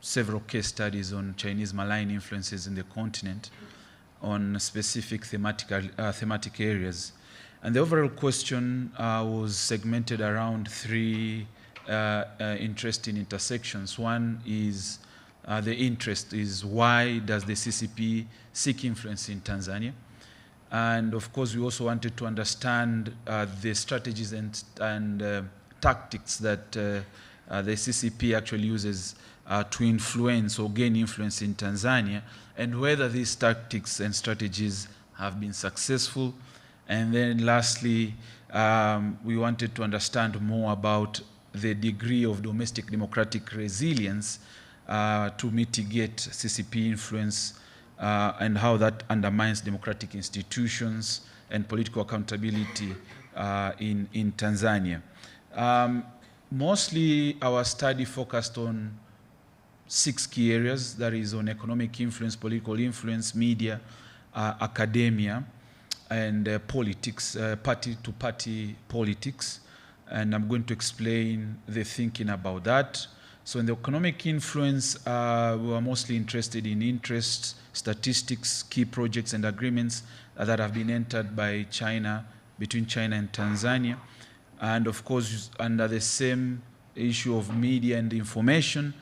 several case studies on Chinese malign influences in the continent on specific thematic areas. And the overall question was segmented around three interesting intersections. One is the interest is why does the CCP seek influence in Tanzania? And of course, we also wanted to understand the strategies and tactics that the CCP actually uses to influence or gain influence in Tanzania, and whether these tactics and strategies have been successful. And then lastly, we wanted to understand more about the degree of domestic democratic resilience to mitigate CCP influence and how that undermines democratic institutions and political accountability in Tanzania. Mostly our study focused on 6 key areas, that is on economic influence, political influence, media, academia, and politics, party-to-party politics. And I'm going to explain the thinking about that. So in the economic influence, we were mostly interested in interests, statistics, key projects and agreements that have been entered by China, between China and Tanzania. And of course, under the same issue of media and information,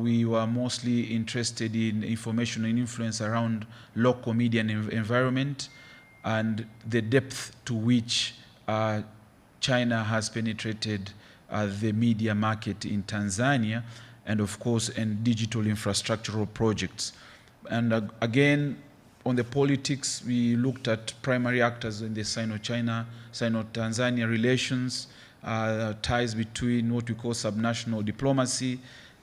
we were mostly interested in information and influence around local media and environment, and the depth to which China has penetrated the media market in Tanzania, and of course, and digital infrastructural projects. And again, on the politics, we looked at primary actors in the Sino-China, Sino-Tanzania relations, ties between what we call subnational diplomacy,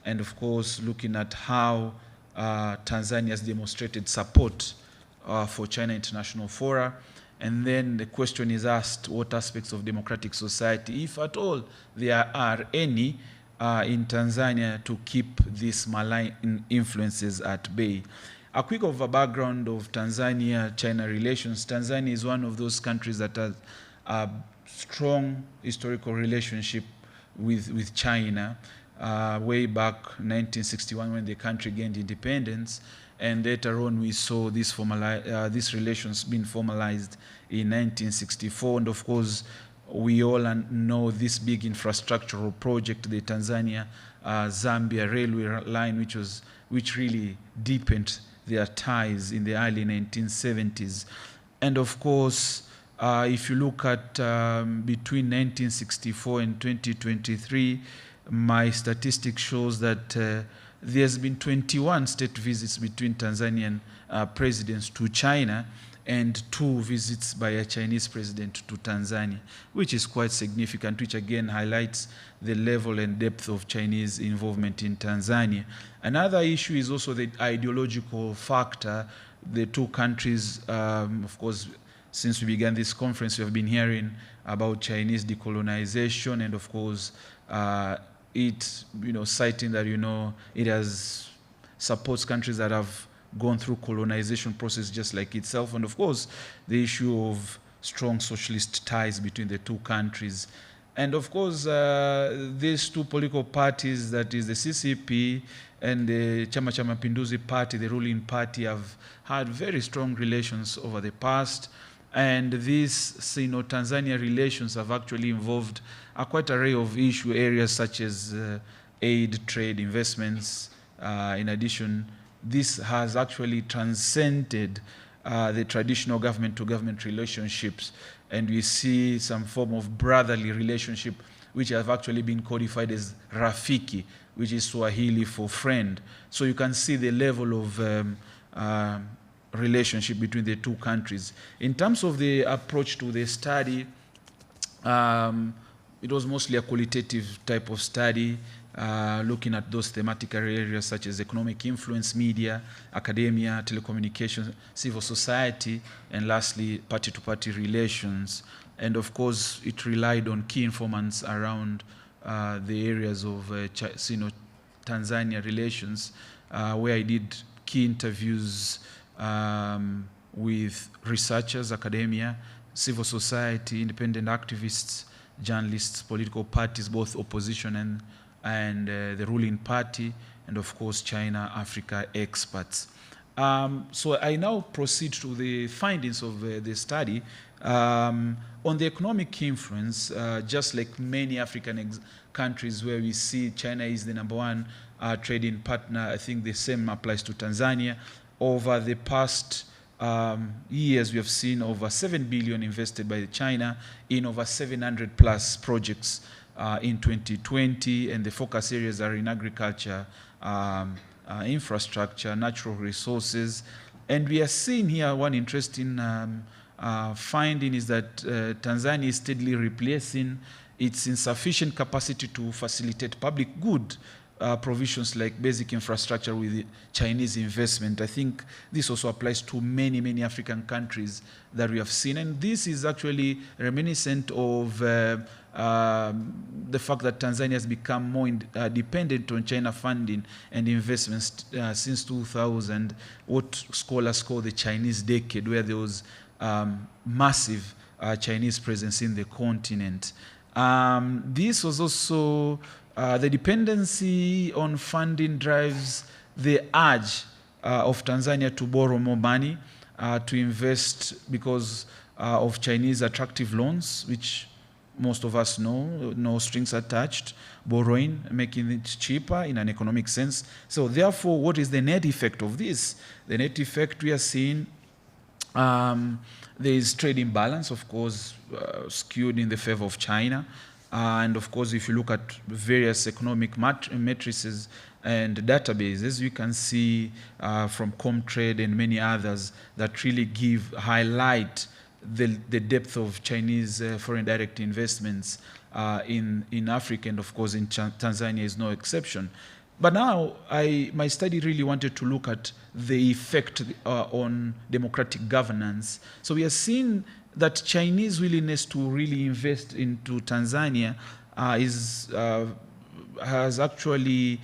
and of course, looking at how Tanzania has demonstrated support for China International Fora. And then the question is asked, what aspects of democratic society, if at all there are any, in Tanzania to keep these malign influences at bay. A quick of a background of Tanzania-China relations. Tanzania is one of those countries that has a strong historical relationship with China, way back 1961 when the country gained independence. And later on, we saw this these relations being formalized in 1964. And of course, we all know this big infrastructural project, the Tanzania-Zambia railway line, which really deepened their ties in the early 1970s. And of course, if you look at between 1964 and 2023, my statistics shows that there's been 21 state visits between Tanzanian presidents to China and 2 visits by a Chinese president to Tanzania, which is quite significant, which again highlights the level and depth of Chinese involvement in Tanzania. Another issue is also the ideological factor. The 2 countries, of course, since we began this conference, we have been hearing about Chinese decolonization, and of course, citing that, it has supports countries that have gone through colonization process just like itself. And of course, the issue of strong socialist ties between the 2 countries. And of course, these 2 political parties, that is the CCP and the Chama cha Mapinduzi party, the ruling party, have had very strong relations over the past. And these Sino-Tanzania relations have actually involved a quite array of issue areas such as aid, trade, investments. In addition, this has actually transcended the traditional government-to-government relationships, and we see some form of brotherly relationship, which have actually been codified as Rafiki, which is Swahili for friend. So you can see the level of relationship between the 2 countries. In terms of the approach to the study, it was mostly a qualitative type of study, looking at those thematic areas such as economic influence, media, academia, telecommunications, civil society, and lastly, party-to-party relations. And of course, it relied on key informants around the areas of Sino-Tanzania relations, where I did key interviews with researchers, academia, civil society, independent activists, journalists, political parties, both opposition and the ruling party, and of course China-Africa experts. So I now proceed to the findings of the study. On the economic influence, just like many African countries where we see China is the #1 trading partner, I think the same applies to Tanzania. Over the past years, we have seen over 7 billion invested by China in over 700 plus projects in 2020, and the focus areas are in agriculture, infrastructure, natural resources. And we are seeing here one interesting finding is that Tanzania is steadily replacing its insufficient capacity to facilitate public good provisions like basic infrastructure with Chinese investment. I think this also applies to many, many African countries that we have seen. And this is actually reminiscent of the fact that Tanzania has become more dependent on China funding and investments since 2000, what scholars call the Chinese decade, where there was massive Chinese presence in the continent. This was also the dependency on funding drives the urge of Tanzania to borrow more money to invest because of Chinese attractive loans, which most of us know, no strings attached, borrowing, making it cheaper in an economic sense. So therefore, what is the net effect of this? The net effect we are seeing, there is trade imbalance, of course, skewed in the favor of China. And of course, if you look at various economic matrices and databases, you can see from Comtrade and many others that really highlight the depth of Chinese foreign direct investments in Africa, and of course in Tanzania is no exception. But now my study really wanted to look at the effect on democratic governance. So we are seeing that Chinese willingness to really invest into Tanzania has actually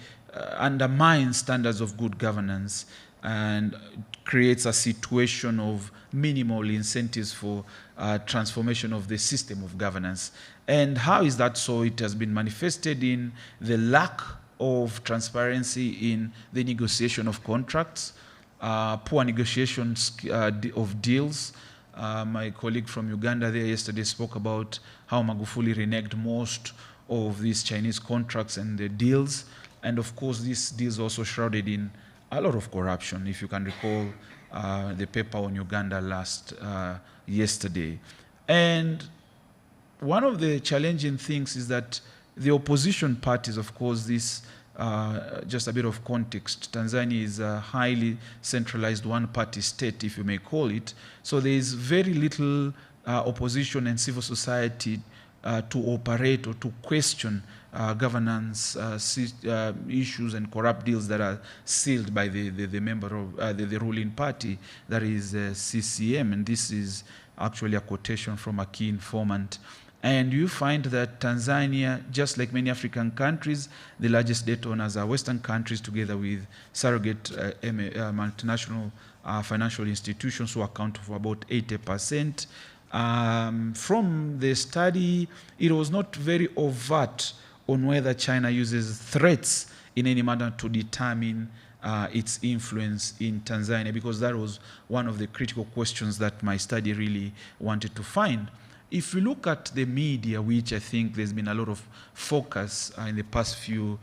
undermined standards of good governance and creates a situation of minimal incentives for transformation of the system of governance. And how is that so? It has been manifested in the lack of transparency in the negotiation of contracts, poor negotiations of deals. My colleague from Uganda there yesterday spoke about how Magufuli reneged most of these Chinese contracts and the deals. And of course, these deals also shrouded in a lot of corruption, if you can recall the paper on Uganda yesterday. And one of the challenging things is that the opposition parties, of course, just a bit of context, Tanzania is a highly centralized one-party state, if you may call it. So there is very little opposition and civil society to operate or to question governance issues and corrupt deals that are sealed by the member of the ruling party, that is CCM. And this is actually a quotation from a key informant. And you find that Tanzania, just like many African countries, the largest debt owners are Western countries together with surrogate multinational financial institutions who account for about 80%. From the study, it was not very overt on whether China uses threats in any manner to determine its influence in Tanzania, because that was one of the critical questions that my study really wanted to find. If you look at the media, which I think there's been a lot of focus in the past few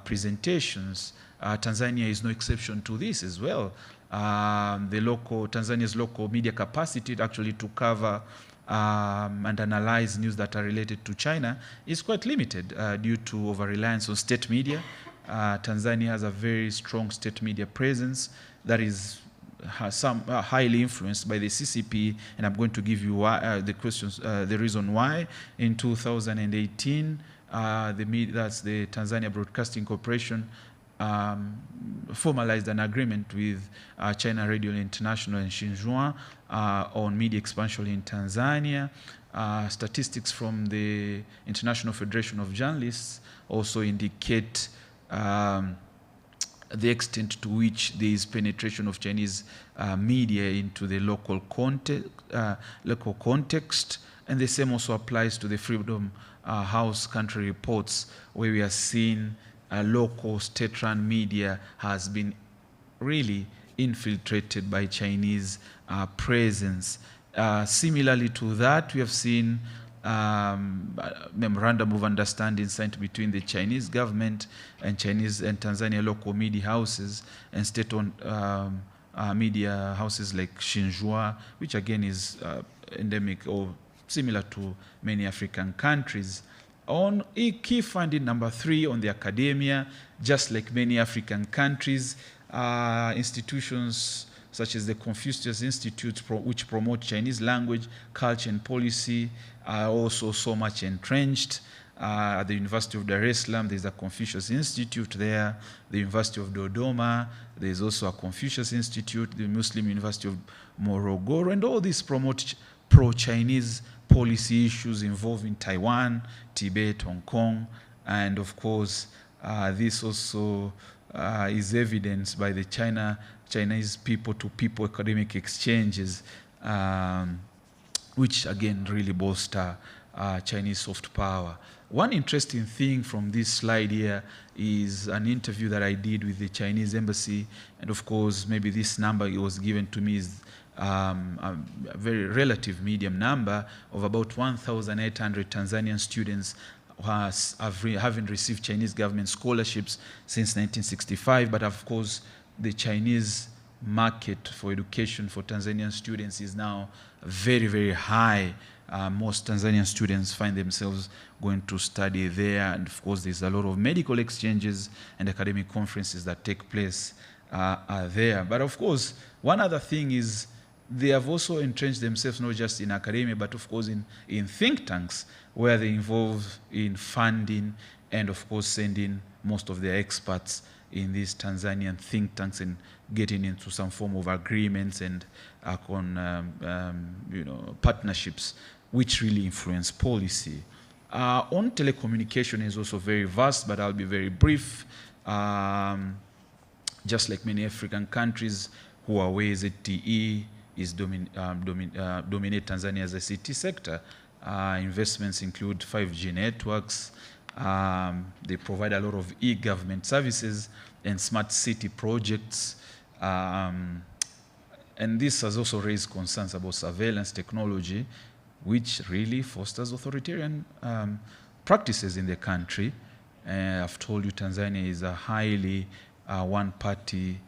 presentations, Tanzania is no exception to this as well. Tanzania's local media capacity actually to cover and analyze news that are related to China is quite limited due to over-reliance on state media. Tanzania has a very strong state media presence that is highly influenced by the CCP, and I'm going to give you the reason why. In 2018, that's the Tanzania Broadcasting Corporation, formalized an agreement with China Radio International and Xinhua on media expansion in Tanzania. Statistics from the International Federation of Journalists also indicate the extent to which there is penetration of Chinese media into the local context. And the same also applies to the Freedom House country reports, where we are seeing local state-run media has been really infiltrated by Chinese presence. Similarly to that, we have seen memorandum of understanding signed between the Chinese government and Chinese and Tanzania local media houses and state-owned media houses like Xinhua, which again is endemic or similar to many African countries. On key finding number 3 on the academia, just like many African countries, institutions such as the Confucius Institute, which promote Chinese language, culture, and policy, are also so much entrenched. At the University of Dar es Salaam, there's a Confucius Institute there. The University of Dodoma, there's also a Confucius Institute. The Muslim University of Morogoro, and all these promote pro-Chinese policy issues involving Taiwan, Tibet, Hong Kong, and of course, this also is evidenced by the Chinese people-to-people academic exchanges, which again really bolster Chinese soft power. One interesting thing from this slide here is an interview that I did with the Chinese embassy, and of course maybe this number was given to me is a very relative medium number of about 1,800 Tanzanian students having received Chinese government scholarships since 1965, but of course the Chinese market for education for Tanzanian students is now very, very high. Most Tanzanian students find themselves going to study there, and of course there's a lot of medical exchanges and academic conferences that take place there. But of course, one other thing is they have also entrenched themselves not just in academia, but of course in think tanks, where they involve in funding and of course sending most of their experts in these Tanzanian think tanks and getting into some form of agreements and partnerships which really influence policy. On telecommunication is also very vast, but I'll be very brief. Just like many African countries, Huawei ZTE is dominate Tanzania's ICT sector. Investments include 5G networks. They provide a lot of e-government services and smart city projects. And this has also raised concerns about surveillance technology, which really fosters authoritarian practices in the country. I've told you Tanzania is a highly one-party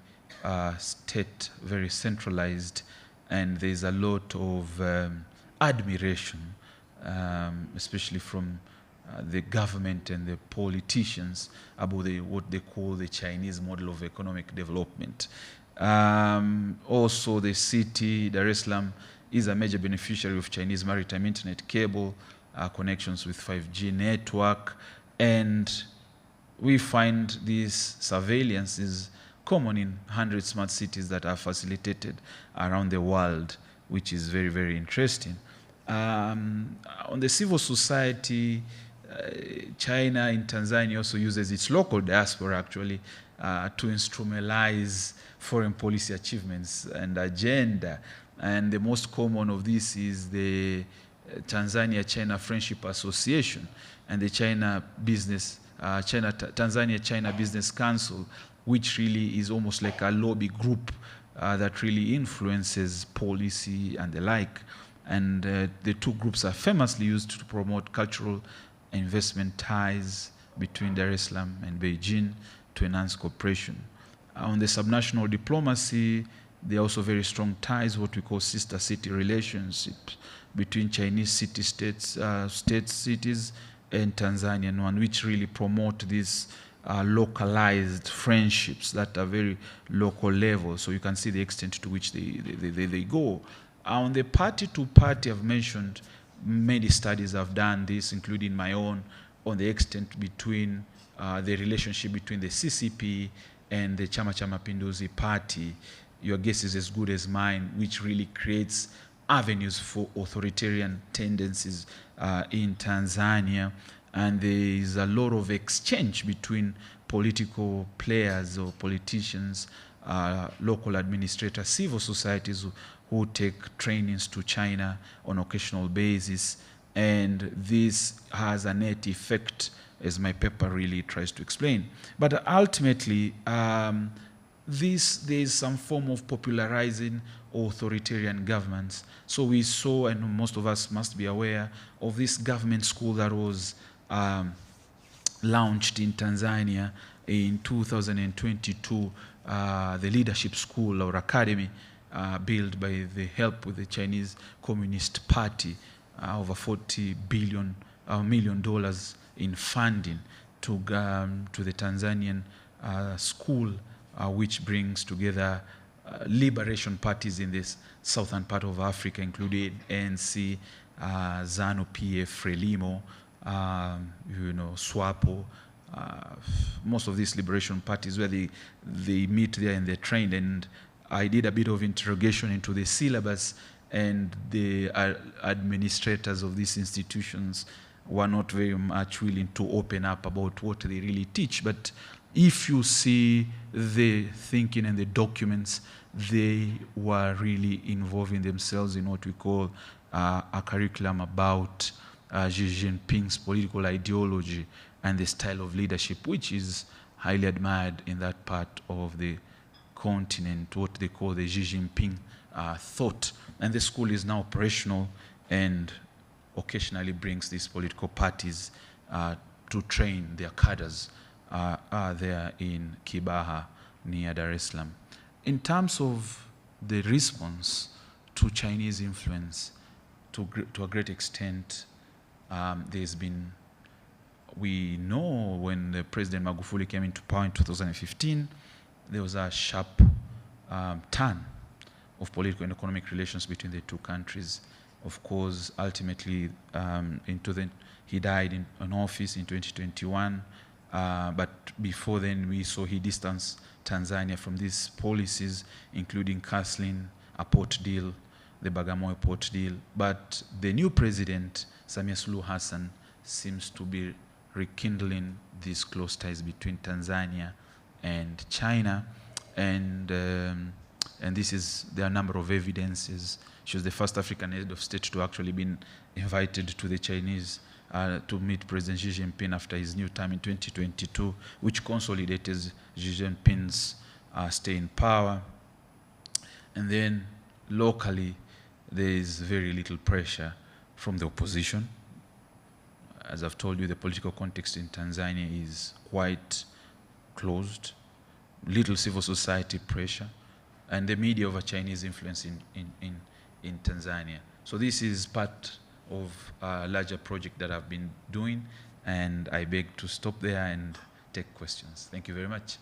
state, very centralized, and there's a lot of admiration, especially from the government and the politicians about what they call the Chinese model of economic development. Also, the city, Dar es Salaam, is a major beneficiary of Chinese maritime internet cable connections with 5G network, and we find this surveillance is common in 100 smart cities that are facilitated around the world, which is very, very interesting. On the civil society, China in Tanzania also uses its local diaspora actually to instrumentalize foreign policy achievements and agenda. And the most common of this is the Tanzania-China Friendship Association and the Tanzania-China Business Council, which really is almost like a lobby group that really influences policy and the like. And the two groups are famously used to promote cultural investment ties between Dar es Salaam and Beijing to enhance cooperation. On the subnational diplomacy, there are also very strong ties, what we call sister city relationships between Chinese city-states, cities, and Tanzanian one, which really promote these localized friendships that are very local level. So you can see the extent to which they go. On the party-to-party, I've mentioned many studies have done this, including my own, on the extent between the relationship between the CCP and the Chama cha Mapinduzi party. Your guess is as good as mine, which really creates avenues for authoritarian tendencies in Tanzania. And there is a lot of exchange between political players or politicians, local administrators, civil societies who who take trainings to China on occasional basis, and this has a net effect, as my paper really tries to explain. But ultimately, there is some form of popularizing authoritarian governments. So we saw, and most of us must be aware, of this government school that was launched in Tanzania in 2022, the leadership school or academy built by the help with the Chinese Communist Party, over $40 million in funding to the Tanzanian school, which brings together liberation parties in this southern part of Africa, including ANC, ZANU-PF, Frelimo, SWAPO, most of these liberation parties where they meet there and they're trained. And I did a bit of interrogation into the syllabus, and the administrators of these institutions were not very much willing to open up about what they really teach. But if you see the thinking and the documents, they were really involving themselves in what we call a curriculum about Xi Jinping's political ideology and the style of leadership, which is highly admired in that part of the continent, what they call the Xi Jinping thought. And the school is now operational and occasionally brings these political parties to train their cadres there in Kibaha near Dar es Salaam. In terms of the response to Chinese influence, to a great extent, there's been, we know when the President Magufuli came into power in 2015, there was a sharp turn of political and economic relations between the two countries. Of course, ultimately, he died in office in 2021, but before then we saw he distanced Tanzania from these policies, including cancelling a port deal, the Bagamoyo port deal. But the new president, Samia Suluhu Hassan, seems to be rekindling these close ties between Tanzania and China, and there are a number of evidences. She was the first African head of state to actually been invited to the Chinese to meet President Xi Jinping after his new term in 2022, which consolidated Xi Jinping's stay in power. And then locally, there is very little pressure from the opposition. As I've told you, the political context in Tanzania is quite closed, little civil society pressure, and the media over Chinese influence in Tanzania. So this is part of a larger project that I've been doing, and I beg to stop there and take questions. Thank you very much.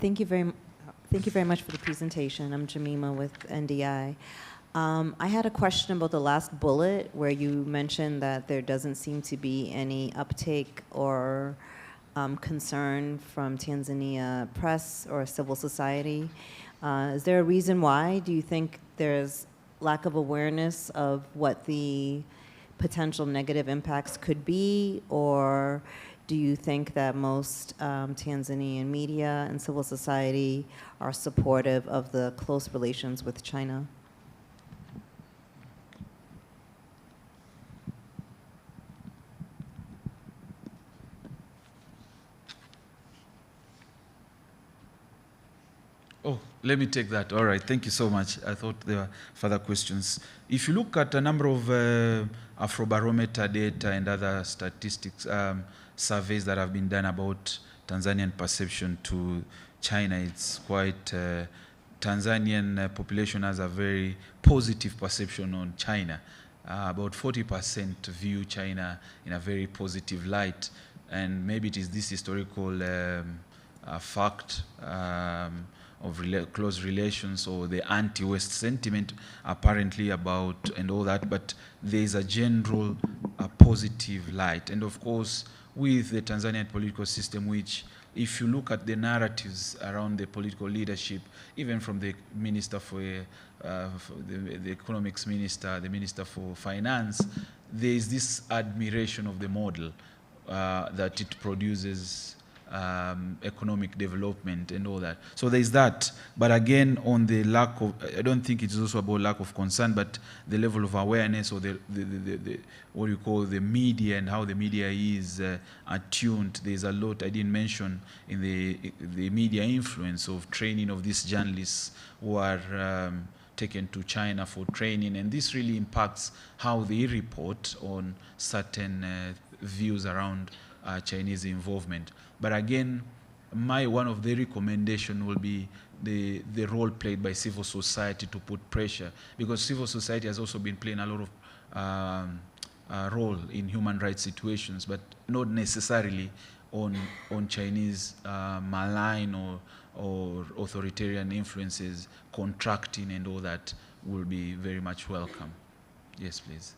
Thank you very much for the presentation. I'm Jamima with NDI. I had a question about the last bullet where you mentioned that there doesn't seem to be any uptake or concern from Tanzania press or civil society. Is there a reason why? Do you think there's lack of awareness of what the potential negative impacts could be, or do you think that most Tanzanian media and civil society are supportive of the close relations with China? Oh, let me take that. All right, thank you so much. I thought there were further questions. If you look at a number of Afrobarometer data and other statistics, surveys that have been done about Tanzanian perception to China, it's quite, Tanzanian population has a very positive perception on China. About 40% view China in a very positive light, and maybe it is this historical fact of close relations or the anti-West sentiment apparently about and all that, but there is a general positive light. And of course, with the Tanzanian political system, which if you look at the narratives around the political leadership, even from the minister for the economics minister, the minister for finance, there is this admiration of the model that it produces economic development and all that. So there is that. But again, on the lack of, I don't think it's also about lack of concern, but the level of awareness, or the what you call the media and how the media is attuned. There's a lot I didn't mention in the media influence of training of these journalists who are taken to China for training, and this really impacts how they report on certain views around Chinese involvement. But again, one of the recommendation will be the role played by civil society to put pressure, because civil society has also been playing a lot of role in human rights situations, but not necessarily on Chinese malign or authoritarian influences contracting and all that will be very much welcome. Yes, please.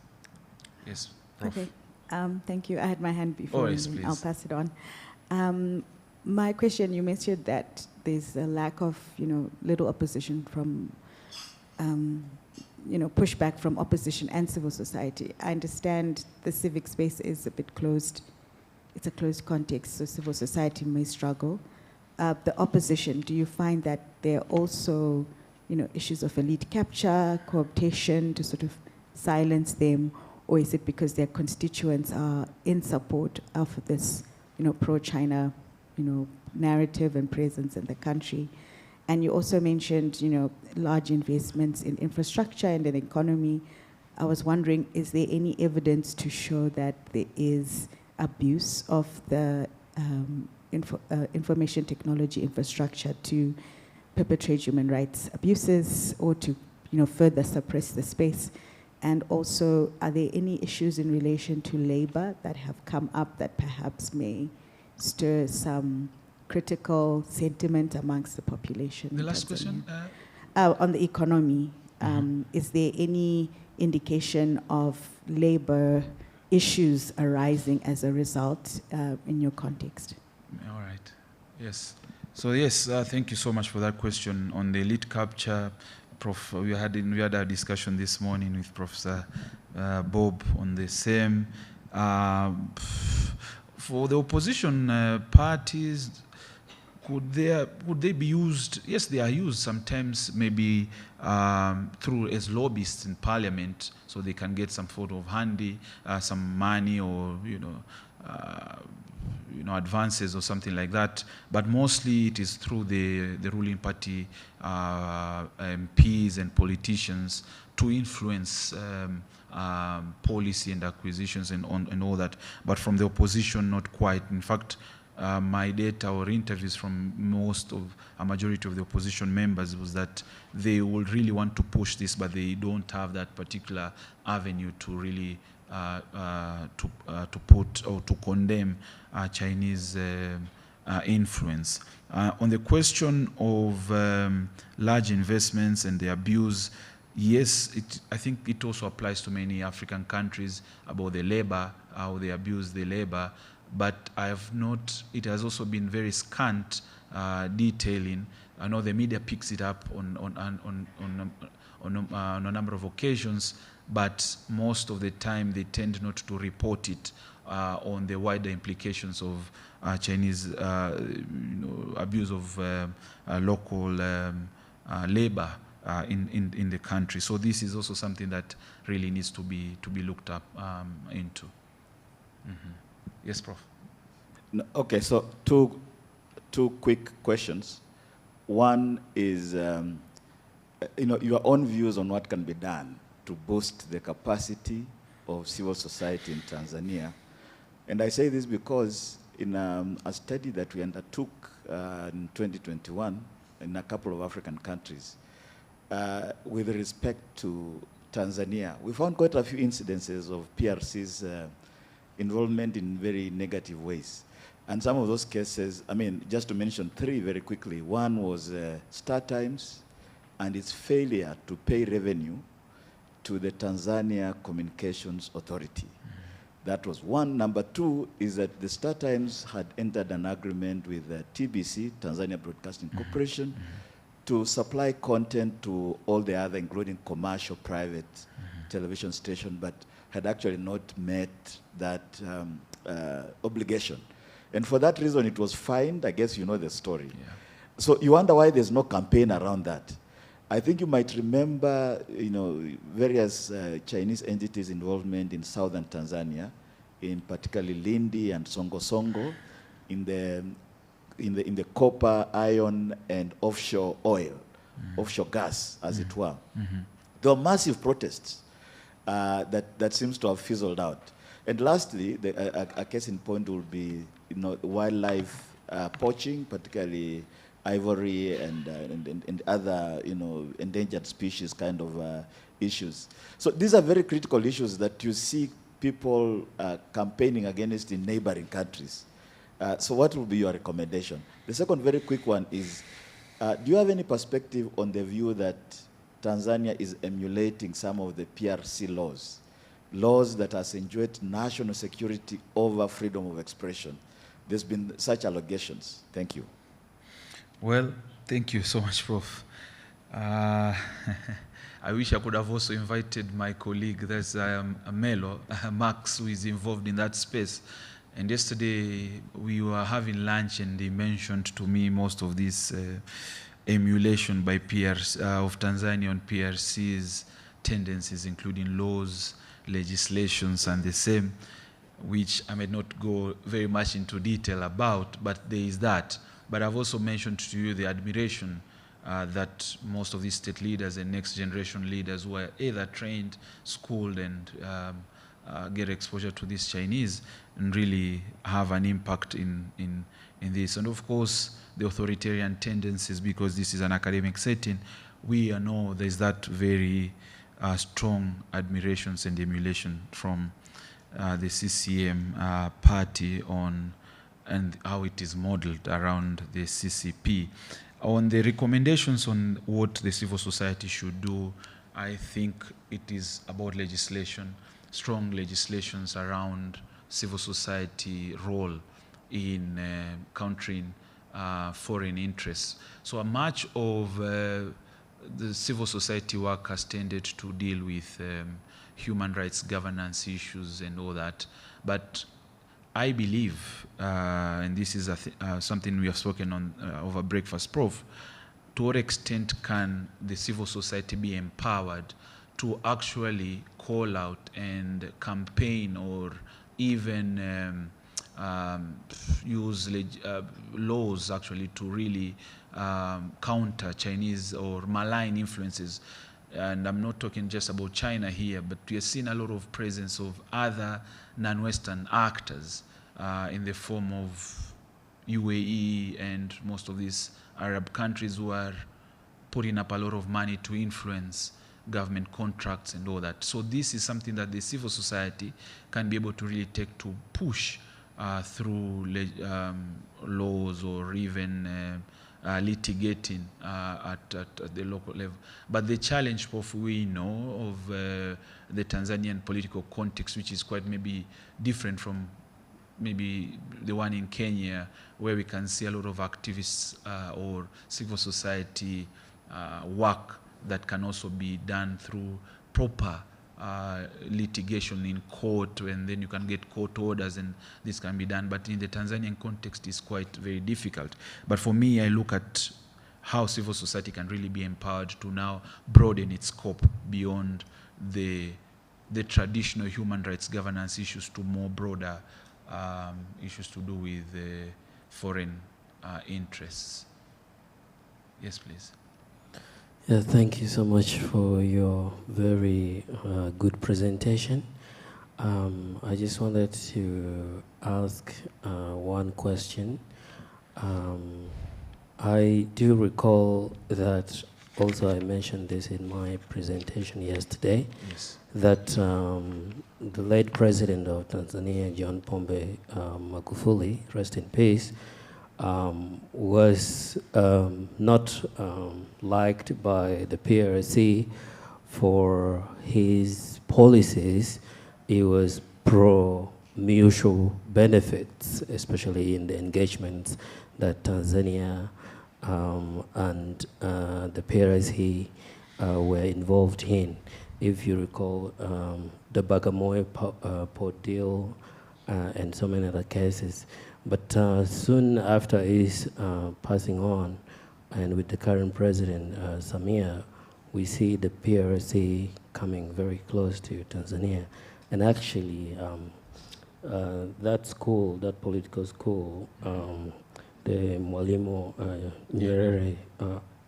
Yes, Prof. Okay. Thank you. I had my hand before. Oh, yes, please. I'll pass it on. My question, you mentioned that there's a lack of, little opposition from, pushback from opposition and civil society. I understand the civic space is a bit closed. It's a closed context, so civil society may struggle. The opposition, do you find that there are also, issues of elite capture, cooptation to sort of silence them, or is it because their constituents are in support of this, pro-China, narrative and presence in the country? And you also mentioned, large investments in infrastructure and in economy. I was wondering, is there any evidence to show that there is abuse of the information technology infrastructure to perpetrate human rights abuses or to, further suppress the space? And also, are there any issues in relation to labor that have come up that perhaps may stir some critical sentiment amongst the population? The last question? On the economy, is there any indication of labor issues arising as a result in your context? All right. Yes. So yes, thank you so much for that question on the elite capture. Prof, we had a discussion this morning with Professor Bob on the same. For the opposition parties, could they be used? Yes, they are used sometimes, maybe through as lobbyists in Parliament, so they can get some sort of handy, some money, or advances or something like that. But mostly it is through the ruling party MPs and politicians to influence policy and acquisitions and all that. But from the opposition, not quite. In fact, my data or interviews from a majority of the opposition members was that they would really want to push this, but they don't have that particular avenue to really to put or to condemn Chinese influence. On the question of large investments and the abuse, yes, I think it also applies to many African countries about the labor, how they abuse the labor, but it has also been very scant detailing. I know the media picks it up on a number of occasions, but most of the time they tend not to report it on the wider implications of Chinese abuse of local labor in the country. So this is also something that really needs to be looked up into. Mm-hmm. Yes, Prof. No, okay, so two quick questions. One is, your own views on what can be done to boost the capacity of civil society in Tanzania. And I say this because in a study that we undertook in 2021 in a couple of African countries, with respect to Tanzania, we found quite a few incidences of PRC's involvement in very negative ways. And some of those cases, just to mention three very quickly. One was Star Times and its failure to pay revenue to the Tanzania Communications Authority. That was one. Number two is that the Star Times had entered an agreement with TBC, Tanzania Broadcasting Corporation, to supply content to all the other, including commercial, private television station, but had actually not met that obligation. And for that reason, it was fined. I guess you know the story. Yeah. So you wonder why there's no campaign around that. I think you might remember, various Chinese entities' involvement in southern Tanzania, in particularly Lindi and Songo Songo, in the copper, iron, and offshore oil, offshore gas, as it were. There were massive protests that seems to have fizzled out. And lastly, a case in point will be, wildlife poaching, particularly ivory and other, endangered species kind of issues. So these are very critical issues that you see people campaigning against in neighboring countries. So what will be your recommendation? The second very quick one is, do you have any perspective on the view that Tanzania is emulating some of the PRC laws that has enjoyed national security over freedom of expression? There's been such allegations. Thank you. Well, thank you so much, Prof. I wish I could have also invited my colleague. There's Melo, Max, who is involved in that space. And yesterday we were having lunch and he mentioned to me most of this emulation by PRC, of Tanzania on PRC's tendencies, including laws, legislations, and the same, which I may not go very much into detail about, but there is that. But I've also mentioned to you the admiration that most of these state leaders and next generation leaders were either trained, schooled, and get exposure to these Chinese and really have an impact in this. And of course, the authoritarian tendencies, because this is an academic setting, we know there's that very strong admirations and emulation from the CCM party on and how it is modeled around the CCP. On the recommendations on what the civil society should do, I think it is about legislation, strong legislations around civil society role in countering foreign interests. So much of the civil society work has tended to deal with human rights governance issues and all that. But I believe, and this is something we have spoken on over breakfast, Prof, to what extent can the civil society be empowered to actually call out and campaign or even use laws actually to really counter Chinese or malign influences? And I'm not talking just about China here, but we have seen a lot of presence of other non-Western actors in the form of UAE and most of these Arab countries who are putting up a lot of money to influence government contracts and all that. So this is something that the civil society can be able to really take to push through laws or even litigating at the local level. But the challenge, Prof, we know of the Tanzanian political context, which is quite maybe different from maybe the one in Kenya, where we can see a lot of activists or civil society work that can also be done through proper litigation in court, and then you can get court orders and this can be done. But in the Tanzanian context, it's quite very difficult. But for me, I look at how civil society can really be empowered to now broaden its scope beyond the traditional human rights governance issues to more broader issues to do with foreign interests. Yes, please. Yeah, thank you so much for your very good presentation. I just wanted to ask one question. I do recall that also I mentioned this in my presentation yesterday, Yes. that the late president of Tanzania, John Pombe Magufuli, rest in peace, was not liked by the PRC for his policies. He was pro mutual benefits, especially in the engagements that Tanzania and the PRC were involved in. If you recall, the Bagamoyo port deal and so many other cases. But soon after his passing on, and with the current president, Samia, we see the PRC coming very close to Tanzania. And actually, that school, that political school, the Mwalimu Nyerere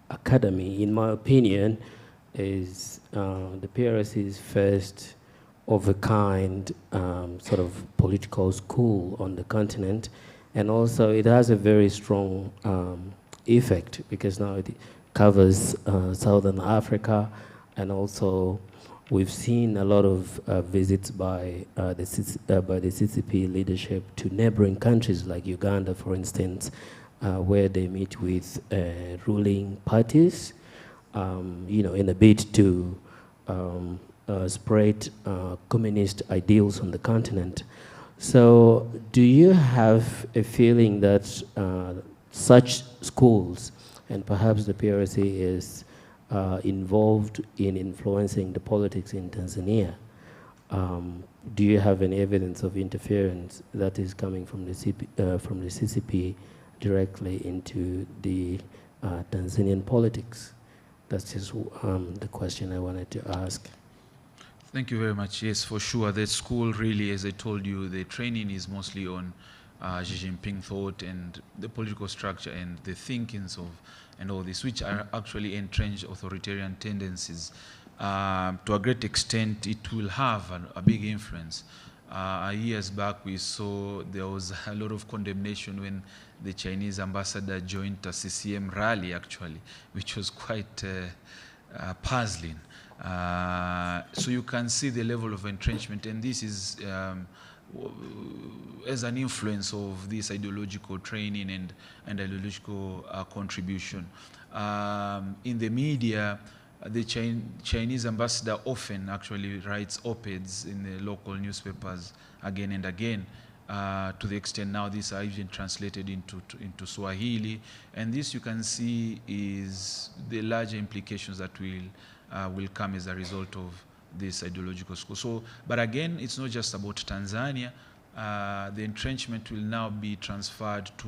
Academy, in my opinion, is the PRC's first of a kind sort of political school on the continent. And also it has a very strong effect because now it covers Southern Africa, and also we've seen a lot of visits by the CCP leadership to neighboring countries like Uganda, for instance, where they meet with ruling parties, in a bid to spread communist ideals on the continent. So do you have a feeling that such schools, and perhaps the PRC is involved in influencing the politics in Tanzania, do you have any evidence of interference that is coming from the CCP directly into the Tanzanian politics? That's just the question I wanted to ask. Thank you very much. Yes, for sure. The school really, as I told you, the training is mostly on Xi Jinping thought and the political structure and the thinkings of and all this, which are actually entrenched authoritarian tendencies. To a great extent, it will have a big influence. Years back, we saw there was a lot of condemnation when the Chinese ambassador joined a CCM rally, actually, which was quite puzzling. So you can see the level of entrenchment, and this is as an influence of this ideological training and ideological contribution. In the media, the Chinese ambassador often actually writes op-eds in the local newspapers again and again, to the extent now these are even translated into Swahili, and this you can see is the larger implications that will come as a result of this ideological school. So, but again, it's not just about Tanzania. The entrenchment will now be transferred to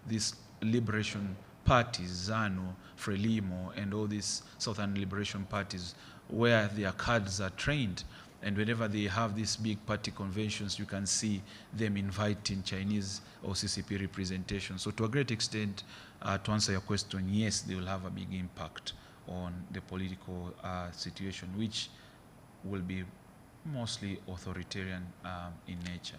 these liberation parties, ZANU, Frelimo, and all these Southern liberation parties, where their cards are trained. And whenever they have these big party conventions, you can see them inviting Chinese or CCP representation. So to a great extent, to answer your question, yes, they will have a big impact on the political situation, which will be mostly authoritarian in nature.